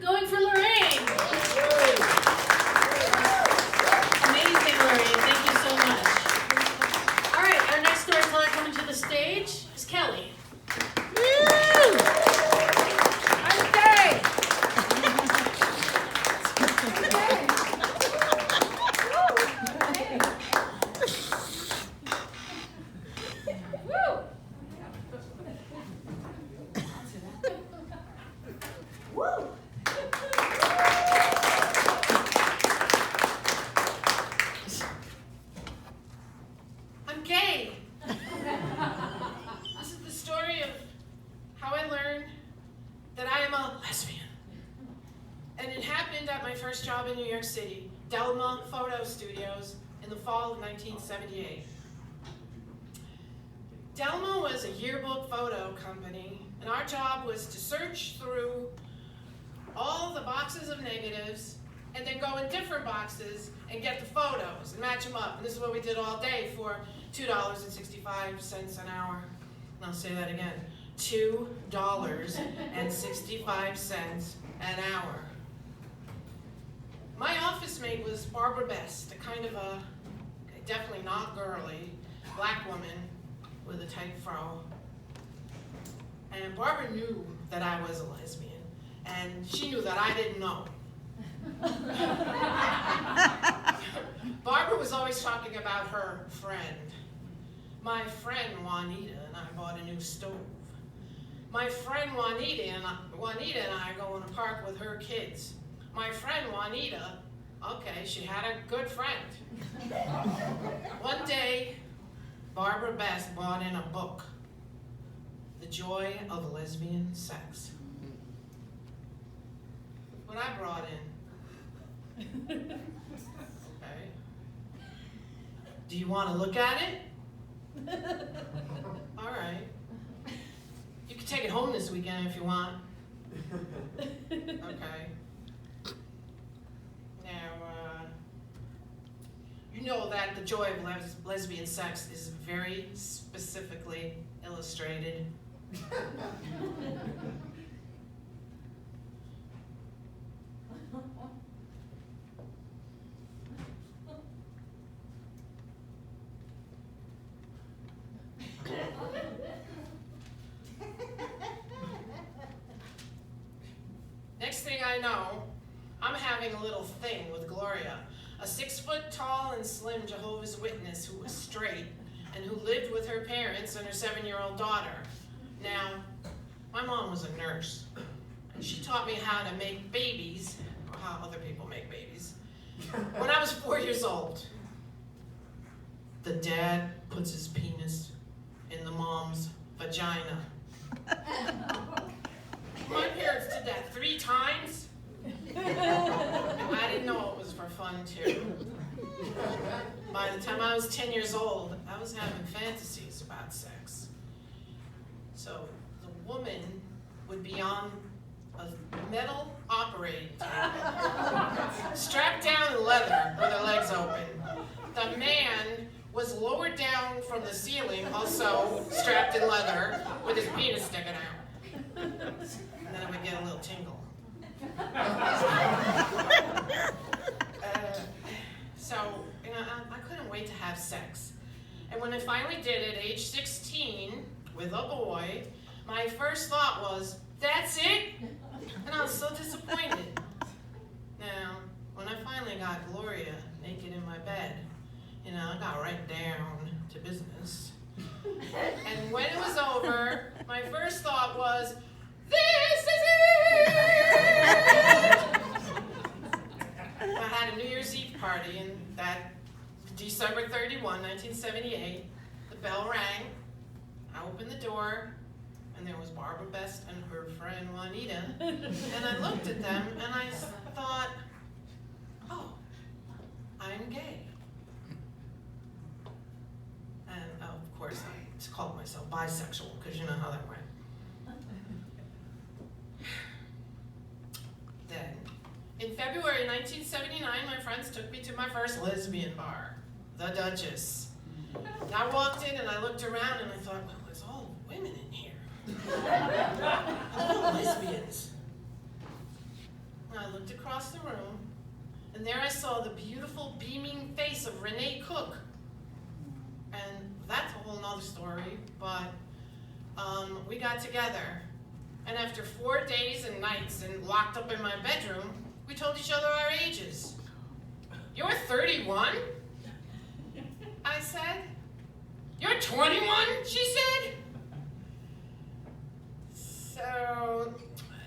Going for Lorraine. Amazing, Lorraine. Thank you so much. All right, our next storyteller coming to the stage is Kelly. Job in New York City, Delma Photo Studios, in the fall of 1978. Delma was a yearbook photo company, and our job was to search through all the boxes of negatives and then go in different boxes and get the photos and match them up. And this is what we did all day for $2.65 an hour. And I'll say that again, $2.65 an hour. My office mate was Barbara Best, a kind of a, definitely not girly, black woman with a tight fro. And Barbara knew that I was a lesbian, and she knew that I didn't know. Barbara was always talking about her friend. My friend Juanita and I bought a new stove. My friend Juanita and I go in a park with her kids. My friend Juanita, okay, she had a good friend. One day, Barbara Best brought in a book, The Joy of Lesbian Sex. What I brought in. Okay. Do you want to look at it? All right. You can take it home this weekend if you want. Okay. You know that The Joy of Lesbian Sex is very specifically illustrated. Next thing I know, I'm having a little thing with Gloria, a 6-foot-tall and slim Jehovah's Witness who was straight and who lived with her parents and her 7-year-old daughter. Now, my mom was a nurse, and she taught me how to make babies, or how other people make babies, when I was 4 years old. The dad puts his penis in the mom's vagina. My parents did that 3 times. I didn't know it was for fun too. By the time I was 10 years old, I was having fantasies about sex. So the woman would be on a metal operating table, strapped down in leather with her legs open. The man was lowered down from the ceiling, also strapped in leather, with his penis sticking out. And then I would get a little tingle. So, you know, I couldn't wait to have sex. And when I finally did it, age 16, with a boy, my first thought was, that's it? And I was so disappointed. Now, when I finally got Gloria naked in my bed, you know, I got right down to business. And when it was over, my first thought was, this is it! I had a New Year's Eve party, and that December 31, 1978, the bell rang. I opened the door, and there was Barbara Best and her friend Juanita. And I looked at them, and I thought, oh, I'm gay. And of course, I called myself bisexual, because you know how that went. Then, in February 1979, my friends took me to my first lesbian bar, the Duchess. And I walked in and I looked around and I thought, well, there's all women in here. All lesbians. looked across the room, and there I saw the beautiful, beaming face of Renee Cook. And that's a whole nother story, but we got together. And after 4 days and nights and locked up in my bedroom, we told each other our ages. "You're 31? I said. "You're 21? She said. So,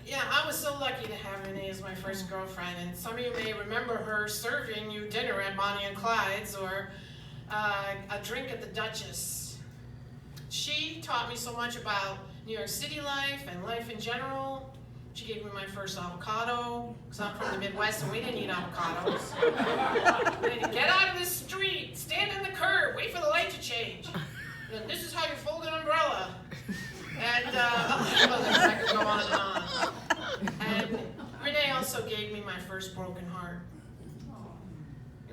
yeah, I was so lucky to have Renee as my first girlfriend, and some of you may remember her serving you dinner at Bonnie and Clyde's or a drink at the Duchess. She taught me so much about New York City life and life in general. She gave me my first avocado, because I'm from the Midwest and we didn't eat avocados. Get out of the street, stand on the curb, wait for the light to change. And this is how you fold an umbrella. And I could go on and on. And Renee also gave me my first broken heart.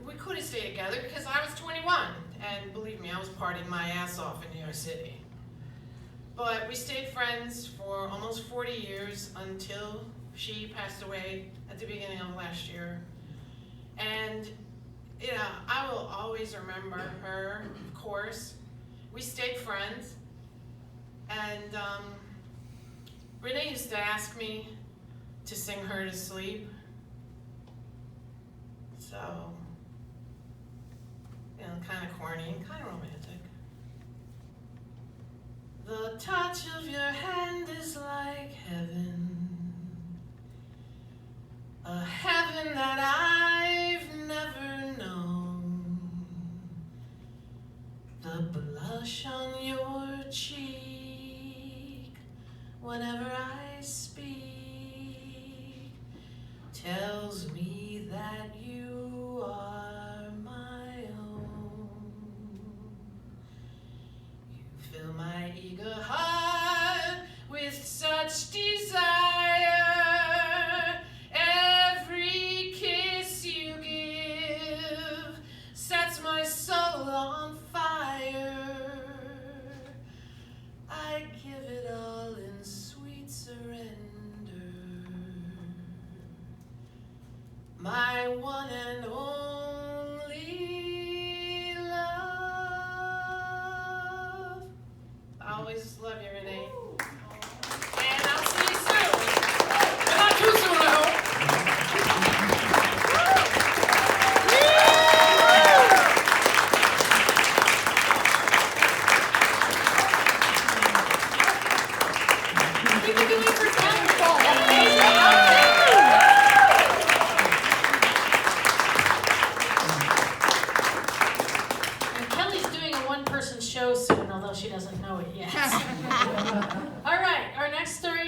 We couldn't stay together because I was 21, and believe me, I was partying my ass off in New York City. But we stayed friends for almost 40 years until she passed away at the beginning of last year. And, you know, I will always remember her, of course. We stayed friends. And Renee used to ask me to sing her to sleep. So, you know, kind of corny and kind of romantic. The touch of your hand is like heaven, a heaven that I've never known. The blush on your cheek whenever I speak tells me that you are my own. You fill my eager heart with such desire. Every kiss you give sets my soul on fire. I give it all in sweet surrender. My one and only love. I always love you, Renee. And I'll see you soon. But not too soon, I hope. Keep it going for time. And Kelly's doing a one-person show soon, although she doesn't know it yet. All right, our next story